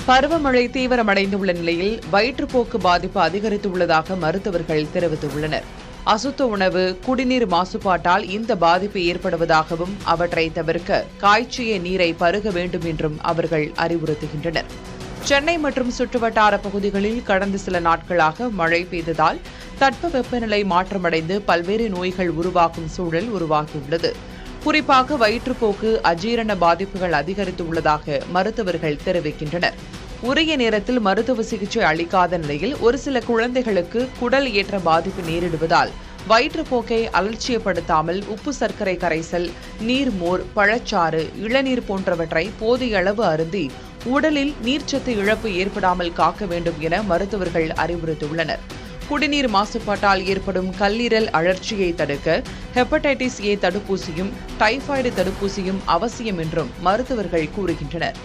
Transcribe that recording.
பருவமழை தீவிரமடைந்துள்ள நிலையில் வயிற்றுப்போக்கு பாதிப்பு அதிகரித்துள்ளதாக மருத்துவர்கள் தெரிவித்துள்ளனர். அசுத்த உணவு, குடிநீர் மாசுபாட்டால் இந்த பாதிப்பு ஏற்படுவதாகவும் அவற்றை தவிர்க்க காய்ச்சிய நீரை பருக வேண்டும் என்றும் அவர்கள் அறிவுறுத்துகின்றனர். சென்னை மற்றும் சுற்றுவட்டார பகுதிகளில் கடந்த சில நாட்களாக மழை பெய்ததால் தட்பவெப்பநிலை மாற்றமடைந்து பல்வேறு நோய்கள் உருவாகும் சூழல் உருவாகியுள்ளது. குறிப்பாக வயிற்றுப்போக்கு, அஜீரண பாதிப்புகள் அதிகரித்துள்ளதாக மருத்துவர்கள் தெரிவிக்கின்றனர். உரிய நேரத்தில் மருத்துவ சிகிச்சை அளிக்காத நிலையில் ஒரு சில குழந்தைகளுக்கு குடல் ஏற்ற பாதிப்பு நேரிடுவதால் வயிற்றுப்போக்கை அலட்சியப்படுத்தாமல் உப்பு சர்க்கரை கரைசல், நீர்மோர், பழச்சாறு, இளநீர் போன்றவற்றை போதிய அளவு அருந்தி உடலில் நீர்ச்சத்து இழப்பு ஏற்படாமல் காக்க வேண்டும் என மருத்துவர்கள் அறிவுறுத்தியுள்ளனர். குடிநீர் மாசுபாட்டால் ஏற்படும் கல்லீரல் அழற்சியை தடுக்க ஹெப்படைட்டிஸ் ஏ தடுப்பூசியும் டைபாய்டு தடுப்பூசியும் அவசியம் என்றும் மருத்துவர்கள் கூறுகின்றனர்.